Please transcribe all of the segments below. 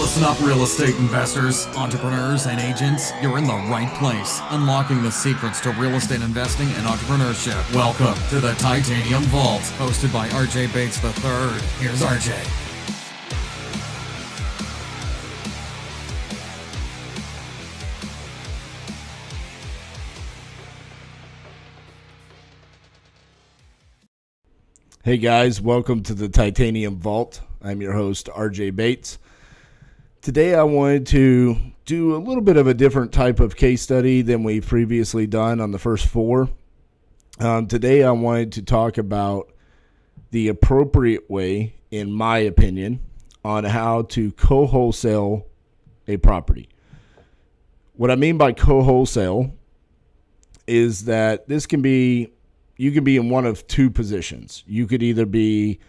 Listen up, real estate investors, entrepreneurs, and agents. You're in the right place. Unlocking the secrets to real estate investing and entrepreneurship. Welcome to the Titanium Vault, hosted by RJ Bates III. Here's RJ. Hey guys, welcome to the Titanium Vault. I'm your host, RJ Bates. Today I wanted to do a little bit of a different type of case study than we've previously done on the first four. Today I wanted to talk about the appropriate way, in my opinion, on how to co-wholesale a property. What I mean by co-wholesale is that you can be in one of two positions. You could either be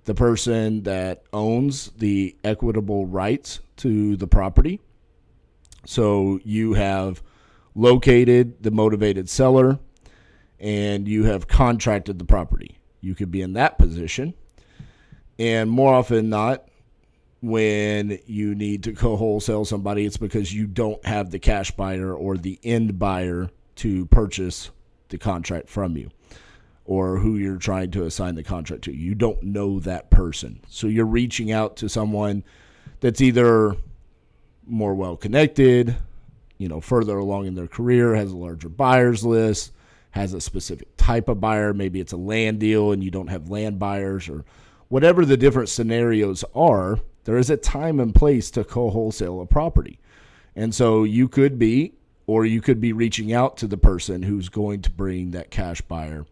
the person that owns the equitable rights to the property. So you have located the motivated seller and you have contracted the property. You could be in that position. And more often than not, when you need to co-wholesale somebody, it's because you don't have the cash buyer or the end buyer to purchase the contract from you, or who you're trying to assign the contract to. You don't know that person. So you're reaching out to someone that's either more well-connected, further along in their career, has a larger buyer's list, has a specific type of buyer. Maybe it's a land deal and you don't have land buyers, or whatever the different scenarios are, there is a time and place to co-wholesale a property. And so you could be reaching out to the person who's going to bring that cash buyer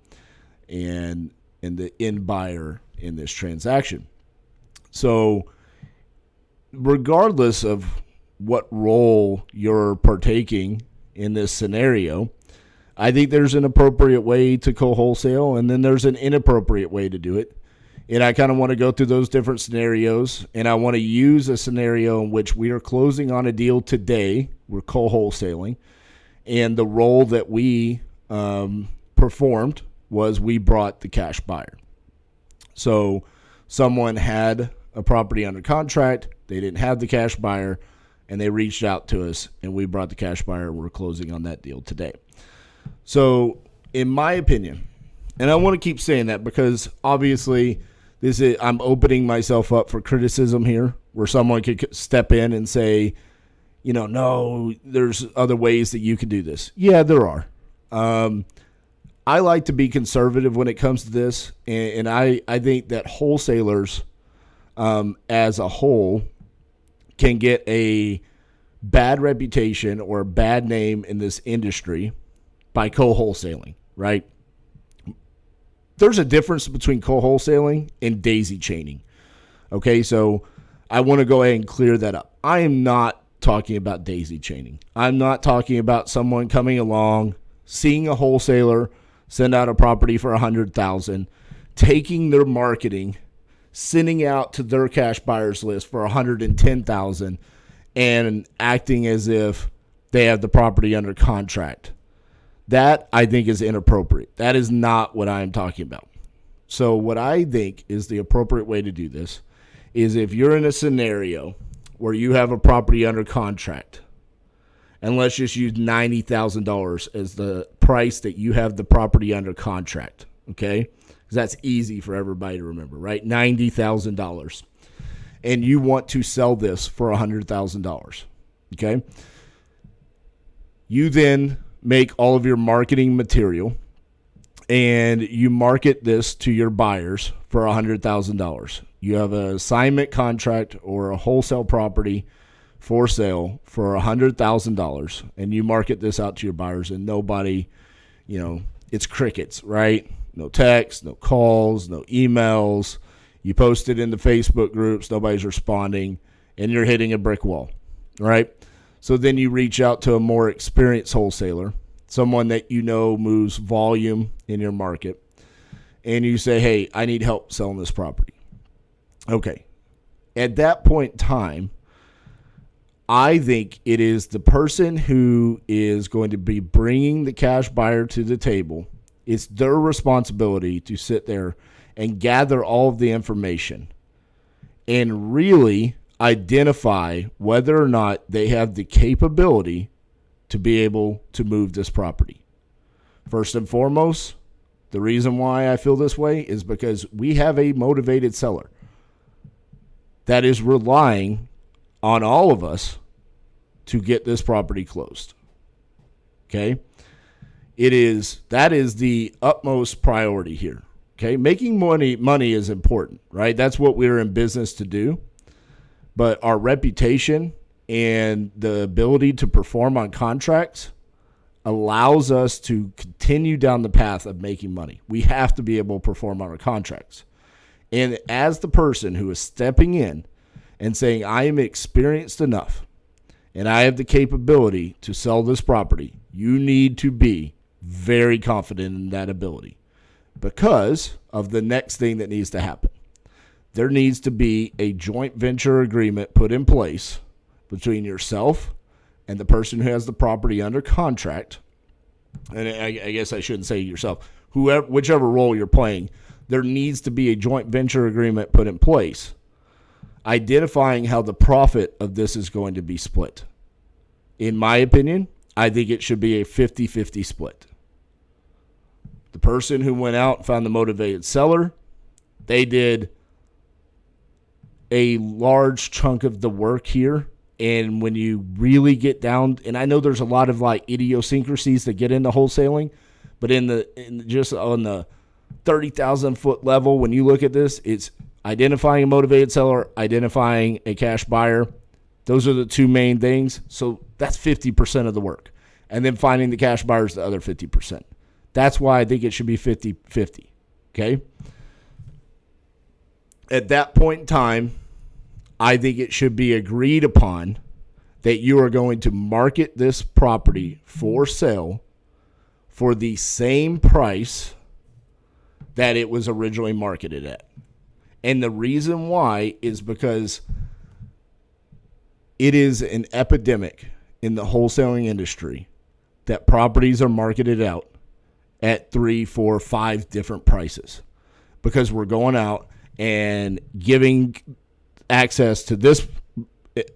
and the end buyer in this transaction. So regardless of what role you're partaking in this scenario, I think there's an appropriate way to co-wholesale, and then there's an inappropriate way to do it. And I kind of want to go through those different scenarios, and I want to use a scenario in which we are closing on a deal today. We're co-wholesaling, and the role that we performed was we brought the cash buyer. So someone had a property under contract, they didn't have the cash buyer, and they reached out to us, and we brought the cash buyer, and we're closing on that deal today. So in my opinion, and I want to keep saying that because obviously I'm opening myself up for criticism here, where someone could step in and say, no, there's other ways that you can do this. Yeah, there are. I like to be conservative when it comes to this, and I think that wholesalers as a whole can get a bad reputation or a bad name in this industry by co-wholesaling, right? There's a difference between co-wholesaling and daisy chaining. Okay, so I want to go ahead and clear that up. I am not talking about daisy chaining. I'm not talking about someone coming along, seeing a wholesaler send out a property for $100,000, taking their marketing, sending out to their cash buyers list for $110,000, and acting as if they have the property under contract. That, I think, is inappropriate. That is not what I'm talking about. So what I think is the appropriate way to do this is if you're in a scenario where you have a property under contract, and let's just use $90,000 as the price that you have the property under contract, okay? Because that's easy for everybody to remember, right? $90,000. And you want to sell this for $100,000, okay? You then make all of your marketing material, and you market this to your buyers for $100,000. You have an assignment contract or a wholesale property for sale for $100,000, and you market this out to your buyers, and nobody, it's crickets, right? No texts, no calls, no emails. You post it in the Facebook groups, nobody's responding, and you're hitting a brick wall, right? So then you reach out to a more experienced wholesaler, someone that moves volume in your market, and you say, hey, I need help selling this property. Okay. At that point in time, I think it is the person who is going to be bringing the cash buyer to the table. It's their responsibility to sit there and gather all of the information and really identify whether or not they have the capability to be able to move this property. First and foremost, the reason why I feel this way is because we have a motivated seller that is relying on all of us to get this property closed. Okay? That is the utmost priority here. Okay? Making money is important, right? That's what we're in business to do. But our reputation and the ability to perform on contracts allows us to continue down the path of making money. We have to be able to perform on our contracts. And as the person who is stepping in and saying, I am experienced enough and I have the capability to sell this property, you need to be very confident in that ability because of the next thing that needs to happen. There needs to be a joint venture agreement put in place between yourself and the person who has the property under contract. And I guess I shouldn't say yourself, whichever role you're playing, there needs to be a joint venture agreement put in place, identifying how the profit of this is going to be split. In my opinion, I think it should be a 50-50 split. The person who went out and found the motivated seller, they did a large chunk of the work here. And when you really get down, and I know there's a lot of like idiosyncrasies that get into wholesaling, but just on the 30,000 foot level, when you look at this, it's identifying a motivated seller, identifying a cash buyer. Those are the two main things. So that's 50% of the work. And then finding the cash buyers, the other 50%. That's why I think it should be 50-50. Okay. At that point in time, I think it should be agreed upon that you are going to market this property for sale for the same price that it was originally marketed at. And the reason why is because it is an epidemic in the wholesaling industry that properties are marketed out at 3, 4, 5 different prices because we're going out and giving access to this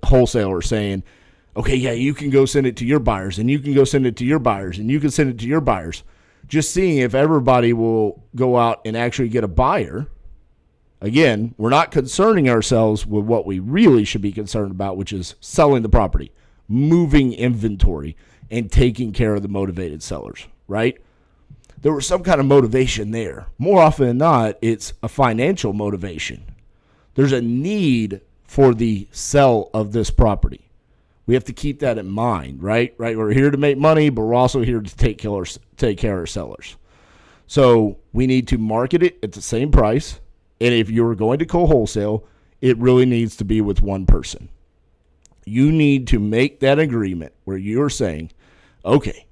wholesaler saying, okay, yeah, you can go send it to your buyers and you can go send it to your buyers and you can send it to your buyers. Just seeing if everybody will go out and actually get a buyer. Again, we're not concerning ourselves with what we really should be concerned about, which is selling the property, moving inventory, and taking care of the motivated sellers, right? There was some kind of motivation there. More often than not, it's a financial motivation. There's a need for the sale of this property. We have to keep that in mind, right? We're here to make money, but we're also here to take care of sellers. So we need to market it at the same price. And if you're going to co-wholesale, it really needs to be with one person. You need to make that agreement where you're saying, okay,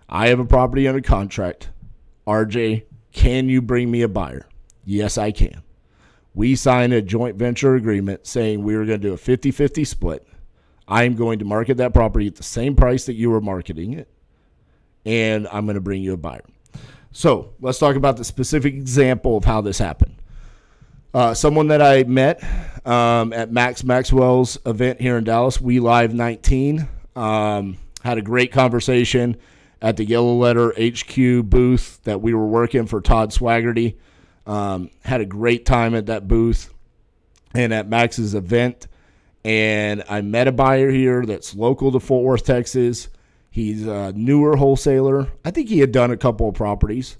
I have a property under contract. RJ, can you bring me a buyer? Yes, I can. We sign a joint venture agreement saying we are going to do a 50-50 split. I'm going to market that property at the same price that you were marketing it, and I'm going to bring you a buyer. So let's talk about the specific example of how this happened. Someone that I met at Max Maxwell's event here in Dallas, We Live 19, had a great conversation at the Yellow Letter HQ booth that we were working for Todd Swaggerty. Had a great time at that booth and at Max's event. And I met a buyer here that's local to Fort Worth, Texas. He's a newer wholesaler. I think he had done a couple of properties.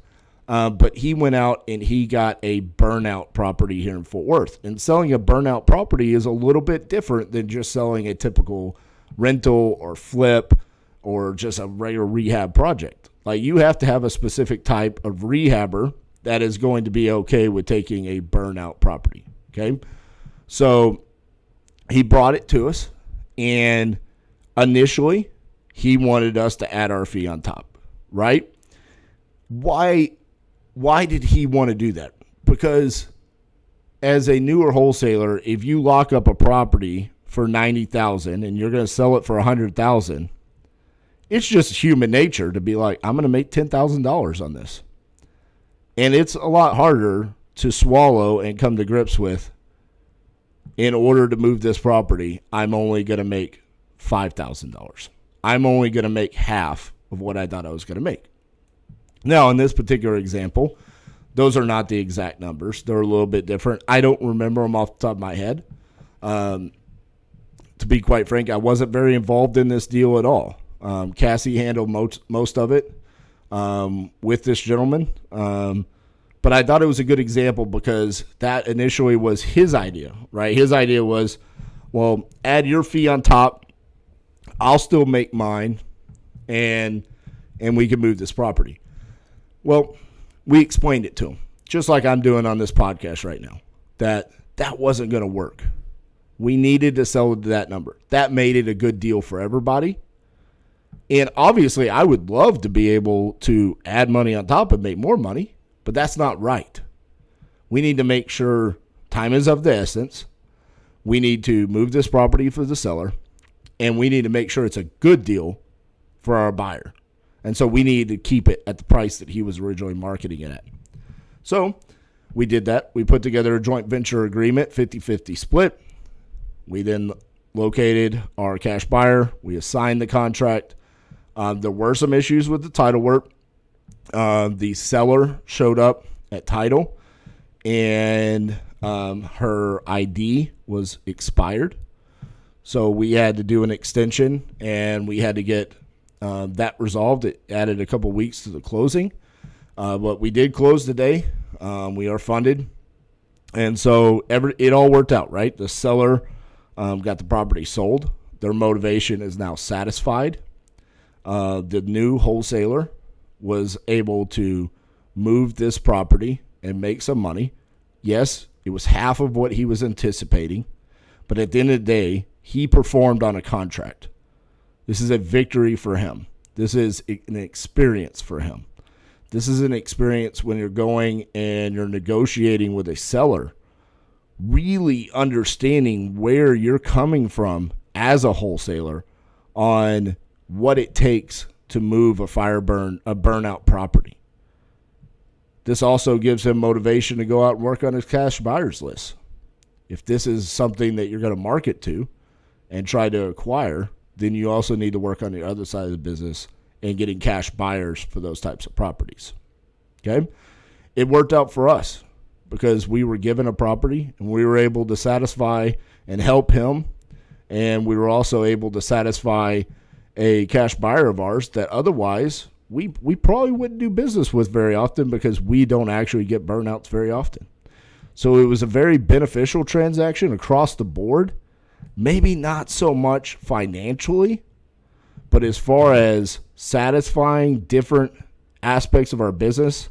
But he went out and he got a burnout property here in Fort Worth. And selling a burnout property is a little bit different than just selling a typical rental or flip or just a regular rehab project. Like, you have to have a specific type of rehabber that is going to be okay with taking a burnout property. Okay. So he brought it to us, and initially he wanted us to add our fee on top, right? Why did he want to do that? Because as a newer wholesaler, if you lock up a property for $90,000 and you're going to sell it for $100,000, it's just human nature to be like, I'm going to make $10,000 on this. And it's a lot harder to swallow and come to grips with, in order to move this property, I'm only going to make $5,000. I'm only going to make half of what I thought I was going to make. Now, in this particular example, those are not the exact numbers. They're a little bit different. I don't remember them off the top of my head. To be quite frank, I wasn't very involved in this deal at all. Cassie handled most of it with this gentleman. But I thought it was a good example because that initially was his idea, right? His idea was, well, add your fee on top. I'll still make mine, and we can move this property. Well, we explained it to him, just like I'm doing on this podcast right now, that wasn't going to work. We needed to sell it to that number. That made it a good deal for everybody. And obviously, I would love to be able to add money on top and make more money, but that's not right. We need to make sure time is of the essence. We need to move this property for the seller, and we need to make sure it's a good deal for our buyer. And so we need to keep it at the price that he was originally marketing it at. So we did that. We put together a joint venture agreement, 50-50 split. We then located our cash buyer. We assigned the contract. There were some issues with the title work. The seller showed up at title, and her ID was expired. So we had to do an extension, and we had to get that resolved. It added a couple weeks to the closing. But we did close today. We are funded. And so it all worked out, right? The seller got the property sold. Their motivation is now satisfied. The new wholesaler was able to move this property and make some money. Yes, it was half of what he was anticipating, but at the end of the day, he performed on a contract. This is a victory for him. This is an experience for him. This is an experience when you're going and you're negotiating with a seller, really understanding where you're coming from as a wholesaler on what it takes to move a burnout property. This also gives him motivation to go out and work on his cash buyers list. If this is something that you're going to market to and try to acquire, then you also need to work on the other side of the business and getting cash buyers for those types of properties. Okay? It worked out for us because we were given a property and we were able to satisfy and help him, and we were also able to satisfy a cash buyer of ours that otherwise we probably wouldn't do business with very often because we don't actually get burnouts very often. So it was a very beneficial transaction across the board. Maybe not so much financially, but as far as satisfying different aspects of our business,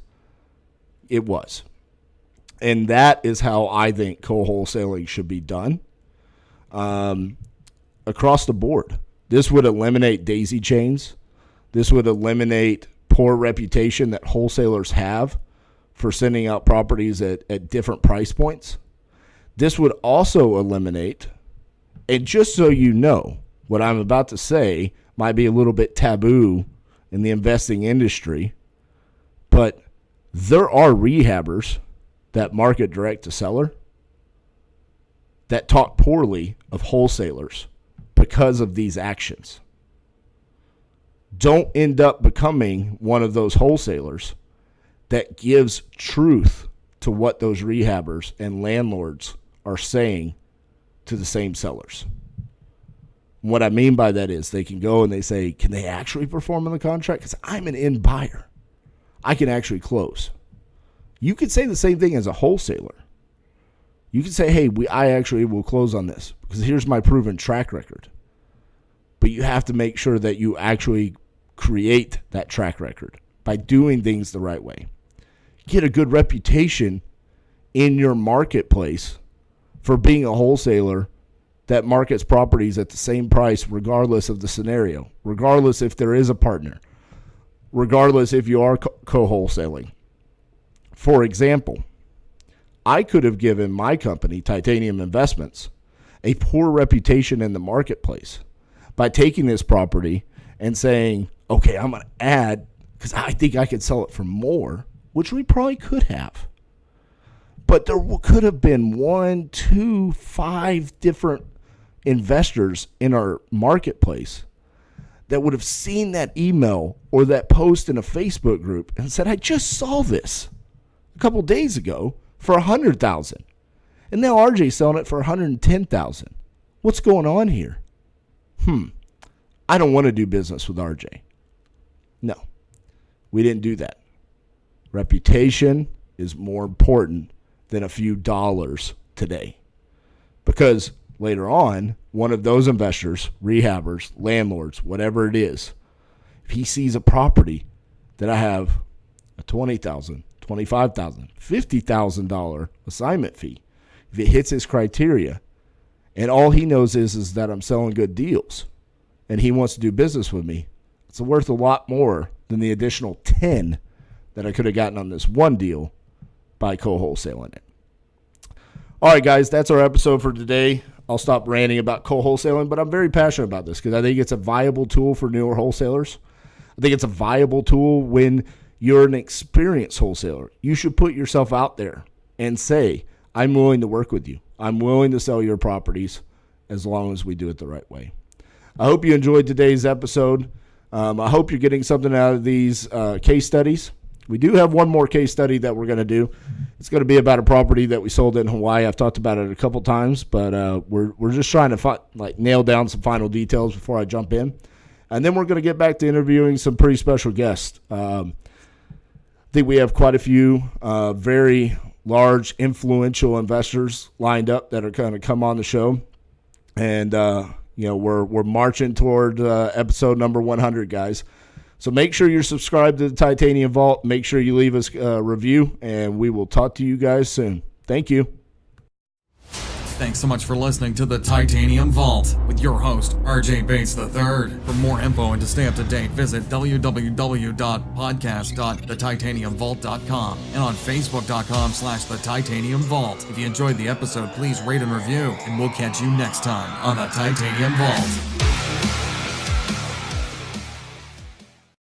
it was. And that is how I think co-wholesaling should be done across the board. This would eliminate daisy chains. This would eliminate poor reputation that wholesalers have for sending out properties at different price points. This would also eliminate, and just so you know, what I'm about to say might be a little bit taboo in the investing industry, but there are rehabbers that market direct to seller that talk poorly of wholesalers because of these actions. Don't end up becoming one of those wholesalers that gives truth to what those rehabbers and landlords are saying to the same sellers. What I mean by that is they can go and they say, can they actually perform on the contract? Because I'm an end buyer. I can actually close. You could say the same thing as a wholesaler. You can say, hey, I actually will close on this because here's my proven track record. But you have to make sure that you actually create that track record by doing things the right way. Get a good reputation in your marketplace for being a wholesaler that markets properties at the same price regardless of the scenario, regardless if there is a partner, regardless if you are co-wholesaling. For example, I could have given my company, Titanium Investments, a poor reputation in the marketplace by taking this property and saying, okay, I'm going to add because I think I could sell it for more, which we probably could have. But there could have been 1, 2, 5 different investors in our marketplace that would have seen that email or that post in a Facebook group and said, I just saw this a couple days ago for $100,000. And now RJ's selling it for $110,000. What's going on here? I don't want to do business with RJ. No, we didn't do that. Reputation is more important than a few dollars today. Because later on, one of those investors, rehabbers, landlords, whatever it is, if he sees a property that I have a $20,000, $25,000, $50,000 assignment fee, if it hits his criteria, and all he knows is that I'm selling good deals, and he wants to do business with me, it's worth a lot more than the additional 10 that I could have gotten on this one deal by co-wholesaling it. All right, guys, that's our episode for today. I'll stop ranting about co-wholesaling, but I'm very passionate about this because I think it's a viable tool for newer wholesalers. I think it's a viable tool when you're an experienced wholesaler. You should put yourself out there and say, I'm willing to work with you. I'm willing to sell your properties as long as we do it the right way. I hope you enjoyed today's episode. I hope you're getting something out of these case studies. We do have one more case study that we're going to do. It's going to be about a property that we sold in Hawaii. I've talked about it a couple times, but we're just trying to nail down some final details before I jump in. And then we're going to get back to interviewing some pretty special guests. I think we have quite a few very large, influential investors lined up that are going to come on the show. And, we're marching toward episode number 100, guys. So make sure you're subscribed to the Titanium Vault. Make sure you leave us a review, and we will talk to you guys soon. Thank you. Thanks so much for listening to the Titanium Vault with your host, RJ Bates III. For more info and to stay up to date, visit www.podcast.thetitaniumvault.com and on facebook.com/The Titanium Vault. If you enjoyed the episode, please rate and review, and we'll catch you next time on the Titanium Vault.